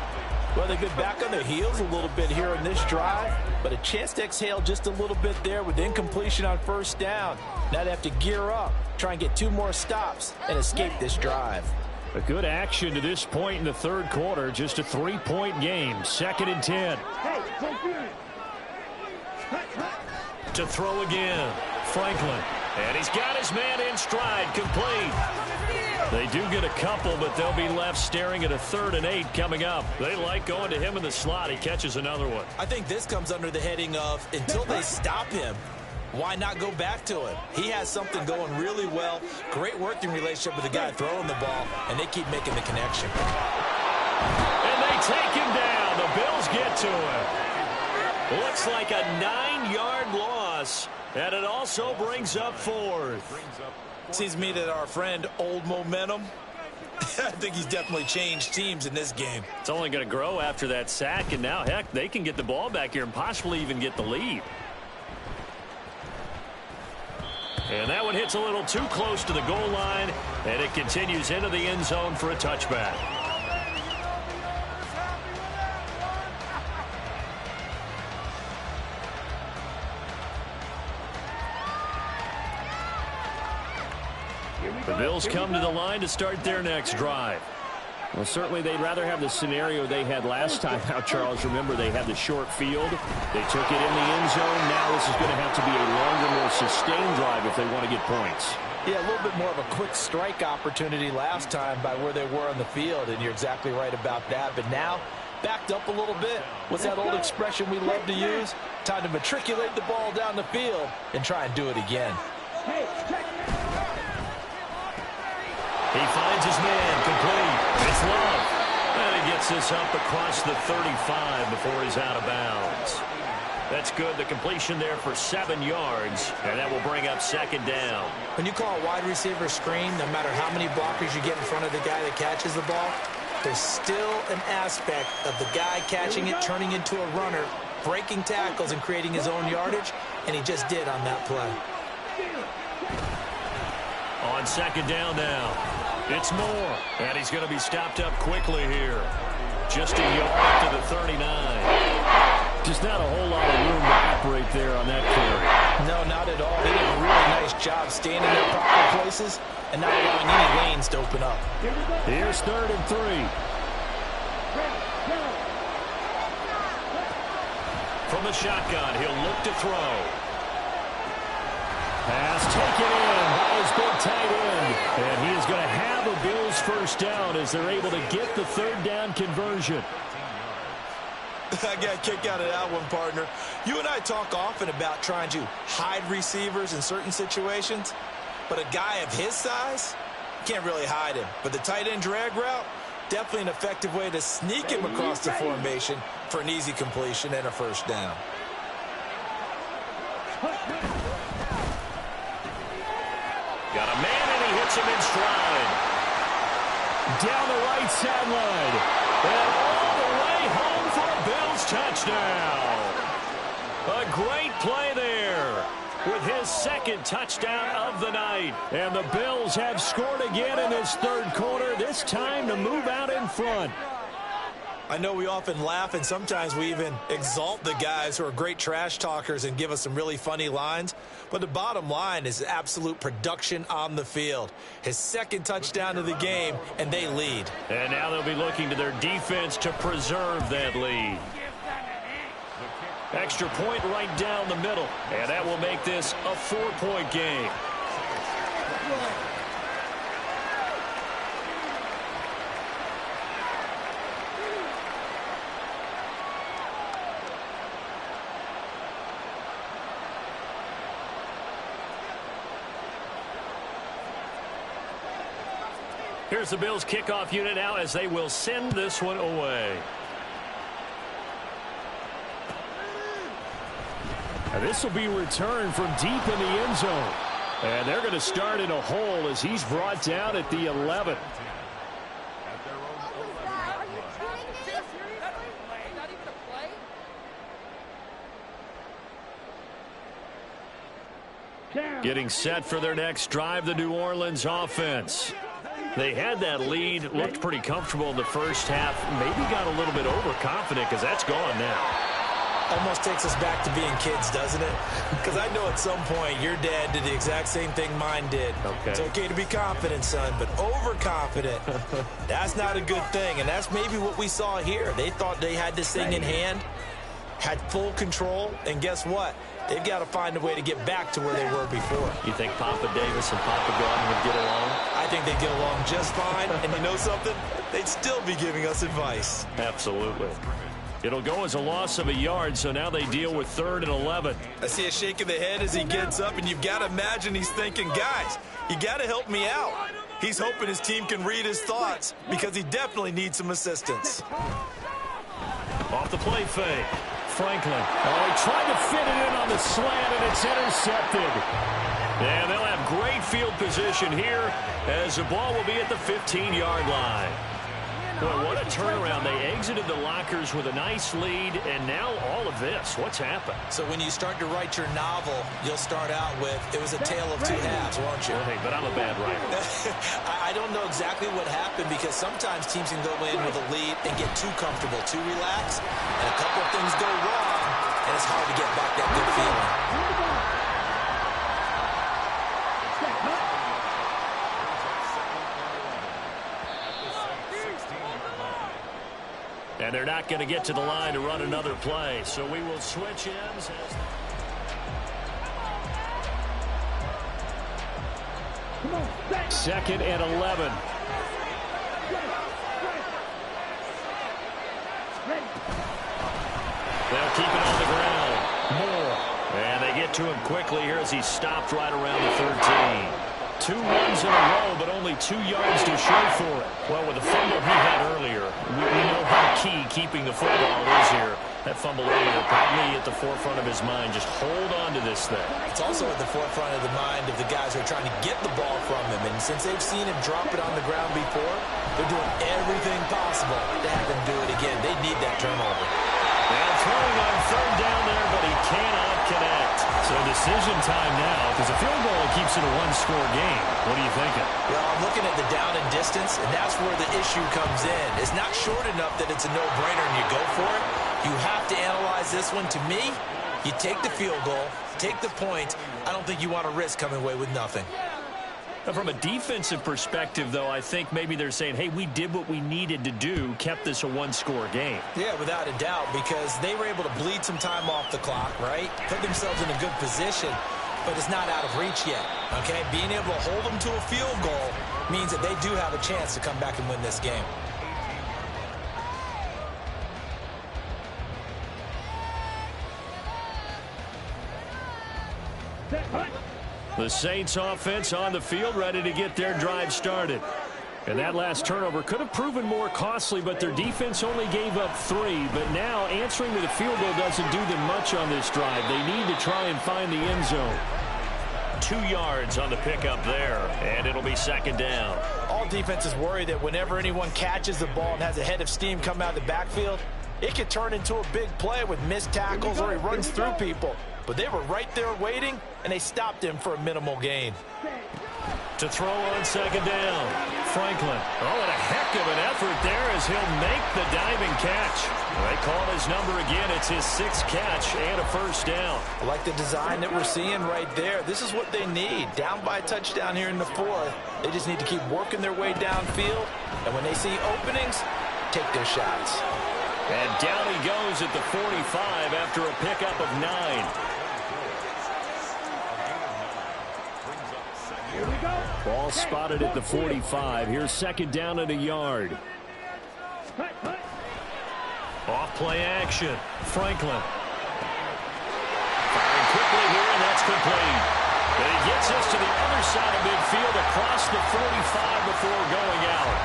Well, they get back on their heels a little bit here on this drive, but a chance to exhale just a little bit there with incompletion on first down. Now they have to gear up, try and get 2 more stops, and escape this drive. A good action to this point in the 3rd quarter. Just a 3-point game. 2nd and 10. To throw again. Franklin. And he's got his man in stride. Complete. They do get a couple, but they'll be left staring at a 3rd and 8 coming up. They like going to him in the slot. He catches another one. I think this comes under the heading of until they stop him, why not go back to him? He has something going really well. Great working relationship with the guy throwing the ball, and they keep making the connection. And they take him down. The Bills get to him. Looks like a 9-yard loss, and it also brings up 4th. Seems to me that our friend Old Momentum, I think he's definitely changed teams in this game. It's only going to grow after that sack, and now, heck, they can get the ball back here and possibly even get the lead. And that one hits a little too close to the goal line, and it continues into the end zone for a touchback. The Bills come to the line to start their next drive. Well, certainly they'd rather have the scenario they had last time out, Charles. Remember, they had the short field. They took it in the end zone. Now this is going to have to be a longer, more sustained drive if they want to get points. Yeah, a little bit more of a quick strike opportunity last time by where they were on the field, and you're exactly right about that. But now, backed up a little bit. What's that old expression we love to use? Time to matriculate the ball down the field and try and do it again. He finds his man, complete. It's Love. And he gets this up across the 35 before he's out of bounds. That's good. The completion there for 7 yards, and that will bring up second down. When you call a wide receiver screen, no matter how many blockers you get in front of the guy that catches the ball, there's still an aspect of the guy catching it, turning into a runner, breaking tackles and creating his own yardage, and he just did on that play. On second down now, it's Moore, and he's going to be stopped up quickly here. Just a yard to the 39. Just not a whole lot of room to operate there on that carry. No, not at all. They did a really nice job staying in their proper places and not allowing any lanes to open up. Here's 3rd and 3. From the shotgun, he'll look to throw. Pass taken in by his big tight end. And he is going to have a Bills first down as they're able to get the 3rd down conversion. I got a kick out of that one, partner. You and I talk often about trying to hide receivers in certain situations, but a guy of his size, can't really hide him. But the tight end drag route, definitely an effective way to sneak him across the formation for an easy completion and a first down. Got a man, and he hits him in stride. Down the right sideline. And all the way home for a Bills touchdown. A great play there with his 2nd touchdown of the night. And the Bills have scored again in this 3rd quarter, this time to move out in front. I know we often laugh, and sometimes we even exalt the guys who are great trash talkers and give us some really funny lines. But the bottom line is absolute production on the field. His 2nd touchdown of the game, and they lead. And now they'll be looking to their defense to preserve that lead. Extra point right down the middle, and that will make this a 4-point game. Here's the Bills kickoff unit now as they will send this one away. And this will be returned from deep in the end zone. And they're going to start in a hole as he's brought down at the 11. Getting set for their next drive, the New Orleans offense. They had that lead, looked pretty comfortable in the first half, maybe got a little bit overconfident because that's gone now. Almost takes us back to being kids, doesn't it? Because I know at some point your dad did the exact same thing mine did. Okay. It's okay to be confident, son, but overconfident, that's not a good thing. And that's maybe what we saw here. They thought they had this thing in hand, had full control, and guess what? They've got to find a way to get back to where they were before. You think Papa Davis and Papa Gordon would get along? I think they'd get along just fine. And you know something? They'd still be giving us advice. Absolutely. It'll go as a loss of a yard, so now they deal with 3rd and 11. I see a shake of the head as he gets up, and you've got to imagine he's thinking, guys, you got to help me out. He's hoping his team can read his thoughts because he definitely needs some assistance. Off the play fake. Franklin. Oh, he tried to fit it in on the slant, and it's intercepted. And they'll have great field position here as the ball will be at the 15-yard line. Boy, what a turnaround. They exited the lockers with a nice lead, and now all of this. What's happened? So when you start to write your novel, you'll start out with, it was a tale of two halves, won't you? Well, hey, but I'm a bad writer. I don't know exactly what happened because sometimes teams can go in with a lead and get too comfortable, too relaxed, and a couple of things go wrong, and it's hard to get back that good feeling. And they're not going to get to the line to run another play, so we will switch ends. Second and 11. They'll keep it on the ground. Moore. And they get to him quickly here as he stopped right around the 13. 2 runs in a row, but only 2 yards to show for it. Well, with the fumble he had earlier, we know how key keeping the football is here. That fumble earlier probably at the forefront of his mind. Just hold on to this thing. It's also at the forefront of the mind of the guys who are trying to get the ball from him. And since they've seen him drop it on the ground before, they're doing everything possible to have him do it again. They need that turnover. And throwing on third down there, but he cannot connect. So decision time now, because a field goal keeps it a one-score game. What are you thinking? Well, I'm looking at the down and distance, and that's where the issue comes in. It's not short enough that it's a no-brainer and you go for it. You have to analyze this one. To me, you take the field goal, take the point. I don't think you want to risk coming away with nothing. From a defensive perspective, though, I think maybe they're saying, hey, we did what we needed to do, kept this a one-score game. Yeah, without a doubt, because they were able to bleed some time off the clock, right? Put themselves in a good position, but it's not out of reach yet, okay? Being able to hold them to a field goal means that they do have a chance to come back and win this game. The Saints offense on the field, ready to get their drive started. And that last turnover could have proven more costly, but their defense only gave up 3. But now answering with a field goal doesn't do them much on this drive. They need to try and find the end zone. 2 yards on the pickup there, and it'll be second down. All defenses worry that whenever anyone catches the ball and has a head of steam come out of the backfield, it could turn into a big play with missed tackles or he runs through people. But they were right there waiting, and they stopped him for a minimal gain. To throw on second down, Franklin. Oh, and a heck of an effort there as he'll make the diving catch. They call his number again. It's his 6th catch and a first down. I like the design that we're seeing right there. This is what they need. Down by a touchdown here in the 4th. They just need to keep working their way downfield. And when they see openings, take their shots. And down he goes at the 45 after a pickup of 9. Here we go. Ball spotted at the 45. Here's second down and a yard. Off play action. Franklin. Firing quickly here, and that's complete. And he gets us to the other side of midfield across the 45 before going out.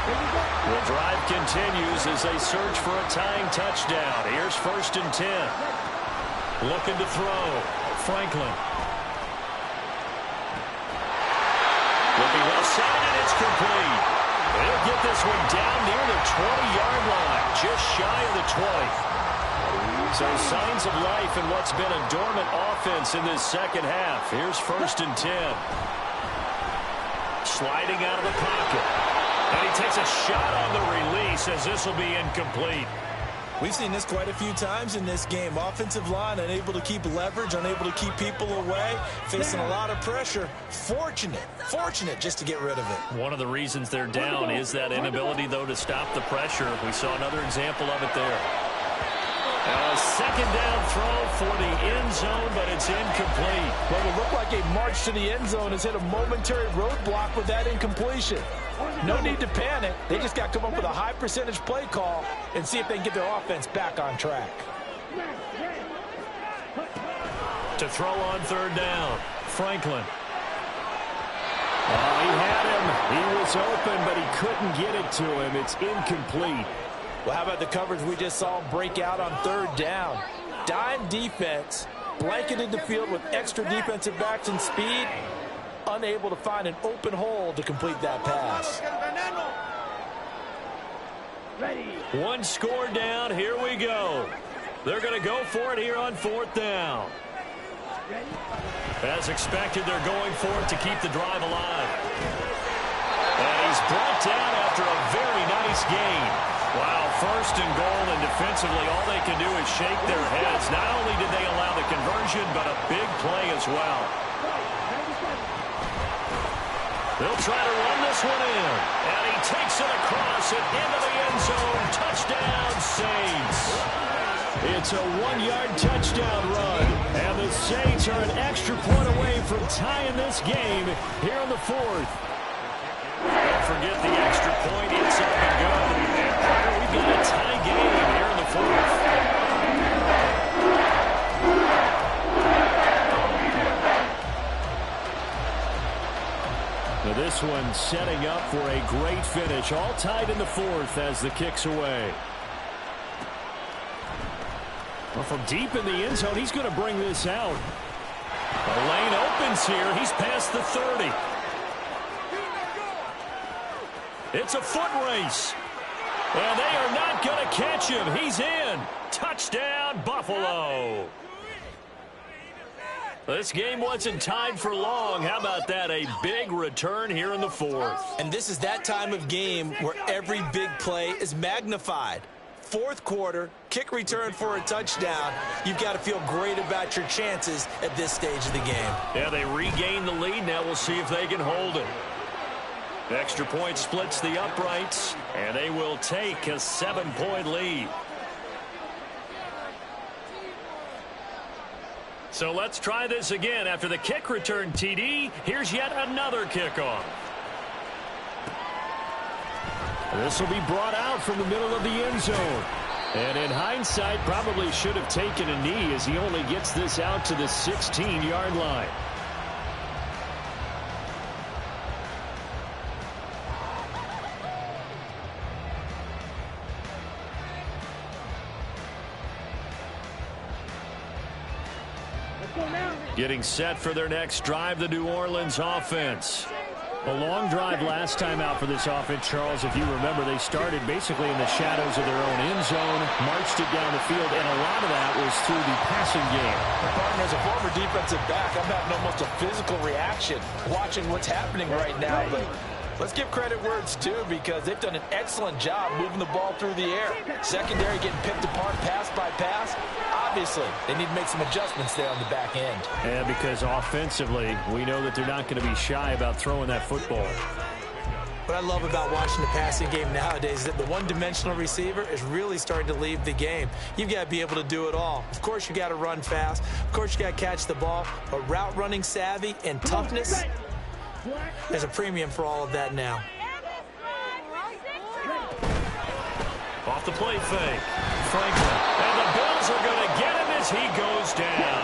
The drive continues as they search for a tying touchdown. Here's first and 10. Looking to throw. Franklin. Looking left side, and it's complete. They'll get this one down near the 20-yard line, just shy of the 20. So signs of life in what's been a dormant offense in this second half. Here's first and 10. Sliding out of the pocket. And he takes a shot on the release as this will be incomplete. We've seen this quite a few times in this game. Offensive line unable to keep leverage, unable to keep people away, facing a lot of pressure. Fortunate just to get rid of it. One of the reasons they're down is that inability, though, to stop the pressure. We saw another example of it there. A second down throw for the end zone, but it's incomplete. What would look like a march to the end zone has hit a momentary roadblock with that incompletion. No need to panic. They just got to come up with a high percentage play call and see if they can get their offense back on track. To throw on third down, Franklin. Oh, he had him. He was open, but he couldn't get it to him. It's incomplete. Well, how about the coverage we just saw break out on third down? Dime defense, blanketed the field with extra defensive backs and speed, unable to find an open hole to complete that pass. Ready. One score down. Here we go. They're going to go for it here on 4th down. As expected, they're going for it to keep the drive alive. And he's brought down after a very nice gain. Wow, 1st and goal, and defensively, all they can do is shake their heads. Not only did they allow the conversion, but a big play as well. They'll try to run this one in. And he takes it across and into the end zone. Touchdown, Saints. It's a 1-yard touchdown run. And the Saints are an extra point away from tying this game here in the 4th. Don't forget the extra point. It's up and good. And Parker, we've got a tie game here in the 4th. Now this one setting up for a great finish. All tied in the 4th as the kick's away. Well, from deep in the end zone, he's going to bring this out. The lane opens here. He's past the 30. It's a foot race. And they are not going to catch him. He's in. Touchdown, Buffalo. This game wasn't tied for long. How about that? A big return here in the 4th. And this is that time of game where every big play is magnified. 4th quarter, kick return for a touchdown. You've got to feel great about your chances at this stage of the game. Yeah, they regain the lead. Now we'll see if they can hold it. The extra point splits the uprights, and they will take a 7-point lead. So let's try this again. After the kick return TD, here's yet another kickoff. This will be brought out from the middle of the end zone. And in hindsight, probably should have taken a knee as he only gets this out to the 16-yard line. Getting set for their next drive, the New Orleans offense. A long drive last time out for this offense, Charles. If you remember, they started basically in the shadows of their own end zone, marched it down the field, and a lot of that was through the passing game. Partner, as a former defensive back, I'm having almost a physical reaction watching what's happening right now. But let's give credit where it's due, because they've done an excellent job moving the ball through the air. Secondary getting picked apart pass by pass. Obviously, they need to make some adjustments there on the back end. And because offensively, we know that they're not going to be shy about throwing that football. What I love about watching the passing game nowadays is that the one-dimensional receiver is really starting to leave the game. You've got to be able to do it all. Of course, you've got to run fast. Of course, you've got to catch the ball. But route running savvy and toughness, there's a premium for all of that now. Off the play fake. Franklin. And the Bills are going to get him as he goes down.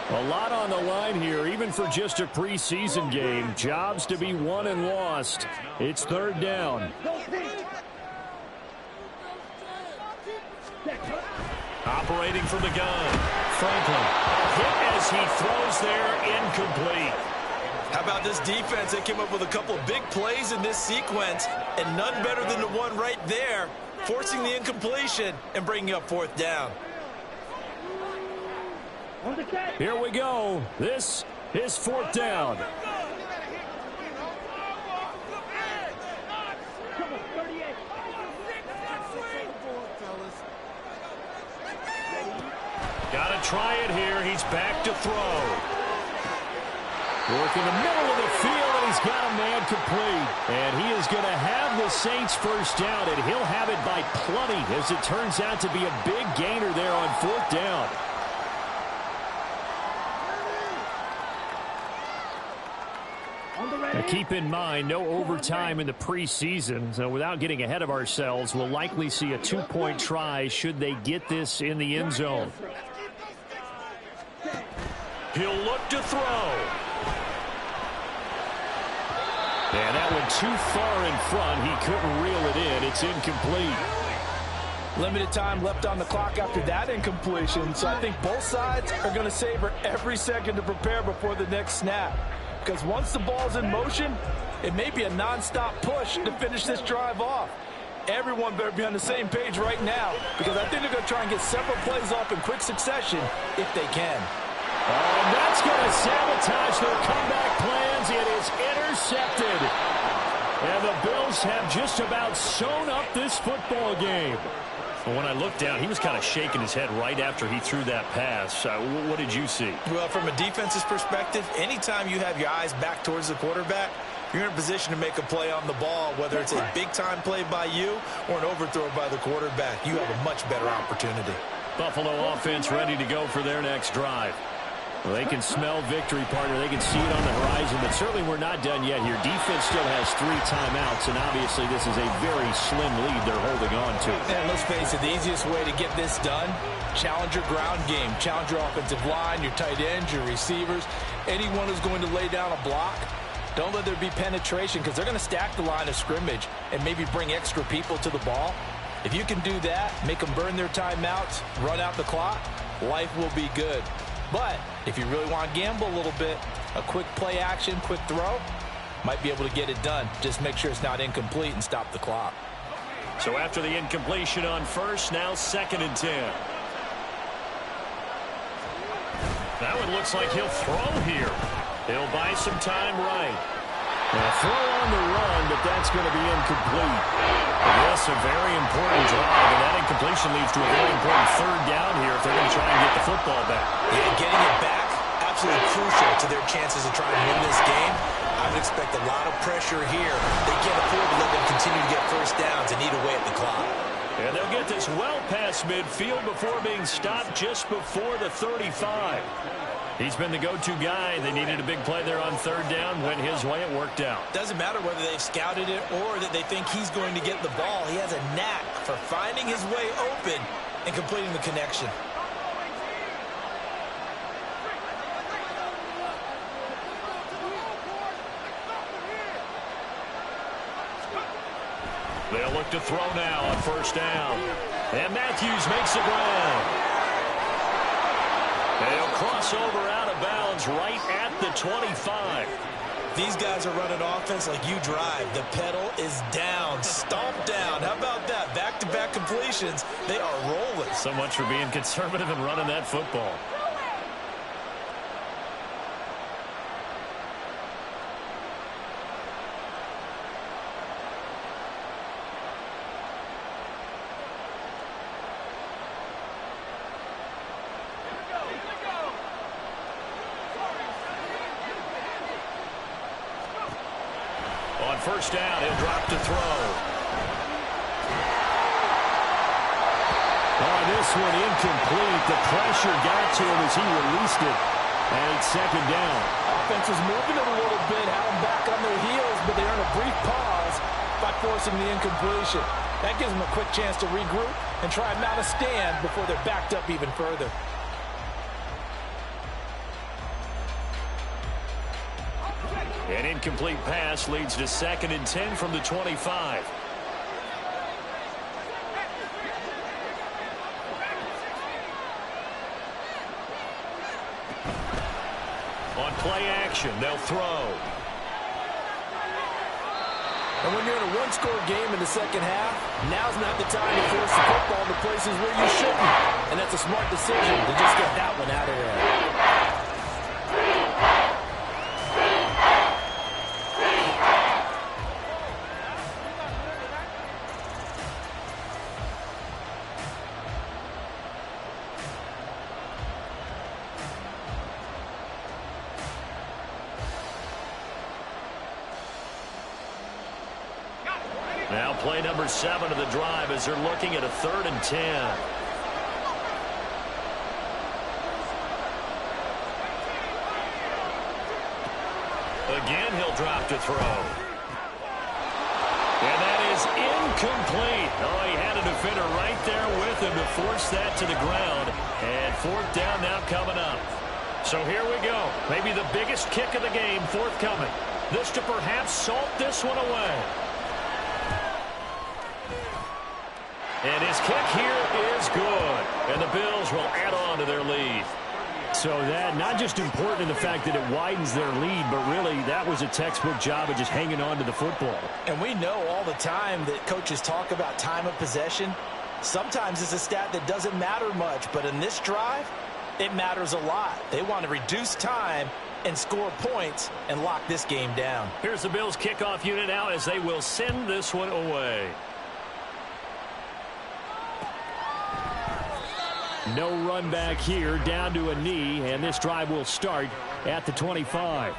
A lot on the line here, even for just a preseason game. Jobs to be won and lost. It's 3rd down. Operating from the gun. Franklin. Hit as he throws there, incomplete. How about this defense? They came up with a couple of big plays in this sequence, and none better than the one right there, forcing the incompletion and bringing up 4th down. Here we go. This is 4th down. Got to try it here. He's back to throw. Work in the middle of the field, and he's got a man complete. And he is going to have the Saints first down, and he'll have it by plenty, as it turns out to be a big gainer there on 4th down. Now keep in mind, no overtime in the preseason, so without getting ahead of ourselves, we'll likely see a 2-point try should they get this in the end zone. He'll look to throw. And that one too far in front. He couldn't reel it in. It's incomplete. Limited time left on the clock after that incompletion, so I think both sides are going to savor every second to prepare before the next snap. Because once the ball's in motion, it may be a nonstop push to finish this drive off. everyone better be on the same page right now because I think they're going to try and get several plays off in quick succession if they can. And that's going to sabotage their comeback plans. It is intercepted. And the Bills have just about sewn up this football game. Well, when I looked down, he was kind of shaking his head right after he threw that pass. What did you see? Well, from a defense's perspective, anytime you have your eyes back towards the quarterback, you're in a position to make a play on the ball, whether it's a big-time play by you or an overthrow by the quarterback. You have a much better opportunity. Buffalo offense ready to go for their next drive. Well, they can smell victory, partner. They can see it on the horizon, but certainly we're not done yet here. Defense still has 3 timeouts, and obviously this is a very slim lead they're holding on to. And let's face it, the easiest way to get this done, challenge your ground game. Challenge your offensive line, your tight ends, your receivers, anyone who's going to lay down a block. Don't let there be penetration because they're going to stack the line of scrimmage and maybe bring extra people to the ball. If you can do that, make them burn their timeouts, run out the clock, life will be good. But if you really want to gamble a little bit, a quick play action, quick throw, might be able to get it done. Just make sure it's not incomplete and stop the clock. So after the incompletion on first, now 2nd and 10. Now it looks like he'll throw here. He'll buy some time right. A throw on the run, but that's going to be incomplete. Yes, a very important drive, and that incompletion leads to a very important 3rd down here if they're going to try and get the football back. Yeah, getting it back, absolutely crucial to their chances of trying to win this game. I would expect a lot of pressure here. They can't afford to let them continue to get first downs and eat away at the clock. And they'll get this well past midfield before being stopped just before the 35. He's been the go-to guy. They needed a big play there on 3rd down. Went his way. It worked out. Doesn't matter whether they've scouted it or that they think he's going to get the ball. He has a knack for finding his way open and completing the connection. They'll look to throw now on 1st down. And Matthews makes the ground. They'll cross over out of bounds right at the 25. These guys are running offense like you drive. The pedal is down, stomped down. How about that? Back-to-back completions. They are rolling. So much for being conservative and running that football. On 1st down, he'll drop to throw. Oh, this one incomplete. The pressure got to him as he released it. And it's 2nd down. Offense is moving it a little bit, had them back on their heels, but they earn a brief pause by forcing the incompletion. That gives them a quick chance to regroup and try and mount a stand before they're backed up even further. An incomplete pass leads to 2nd and 10 from the 25. On play action, they'll throw. And when you're in a one-score game in the 2nd half, now's not the time to force the football to places where you shouldn't. And that's a smart decision to just get that one out of there. Now play number 7 of the drive as they're looking at a 3rd and 10. Again, he'll drop to throw. And that is incomplete. Oh, he had a defender right there with him to force that to the ground. And 4th down now coming up. So here we go. Maybe the biggest kick of the game forthcoming. This to perhaps salt this one away. And his kick here is good. And the Bills will add on to their lead. So that, not just important in the fact that it widens their lead, but really that was a textbook job of just hanging on to the football. And we know all the time that coaches talk about time of possession. Sometimes it's a stat that doesn't matter much, but in this drive, it matters a lot. They want to reduce time and score points and lock this game down. Here's the Bills kickoff unit now as they will send this one away. No run back here, down to a knee, and this drive will start at the 25.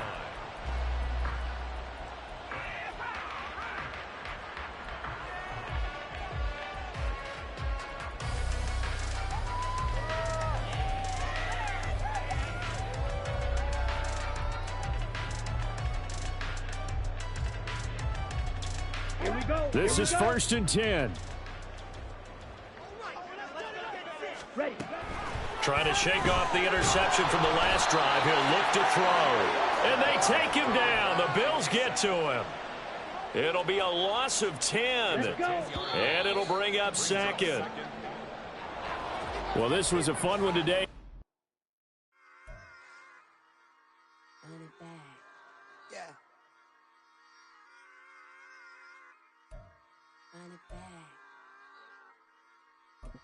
Here we go. This Here is we go. 1st and 10. Ready. Trying to shake off the interception from the last drive. He'll look to throw. And they take him down. The Bills get to him. It'll be a loss of 10. Let's go. And it'll bring up 2nd. Well, this was a fun one today.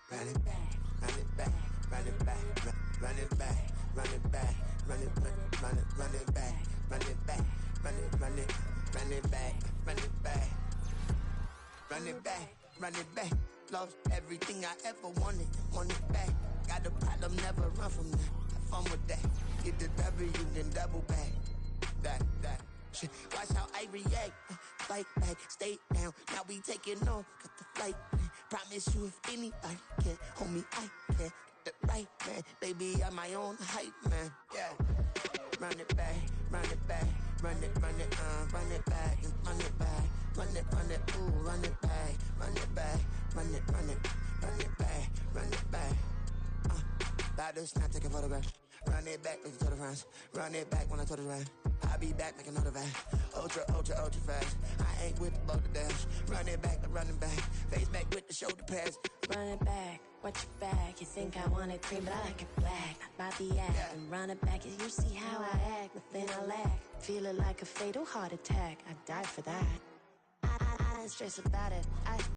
Run it back, run it back, run it back, run it back, run it back, run it back, run it back, run it back, run it back, run it back, run it back, run it back. Lost everything I ever wanted, want it back. Got a problem, never run from that. Have fun with that. Get the W, then double back. That. Shit. Watch how I react. Fight back, stay down. Now we taking off. Got the flight plan. Promise you if anybody can hold me, I can. Get the right man. Baby, I'm my own hype man. Yeah. Run it back, run it back. Run it back, and run it back. Run it, ooh, run it back. Run it back, run it back, run it back. About to snap, taking photographs. Run it back, make it to the friends. Run it back when I told it right. I'll be back, make another van. Ultra fast. I ain't with the boat of dance. Run it back, running back. Face back with the shoulder pads. Run it back, watch your back. You think I want it cream, but I like it black. About the act and run it back. You see how I act, nothing I lack. Feel it like a fatal heart attack. I die for that. I ain't stressed about it.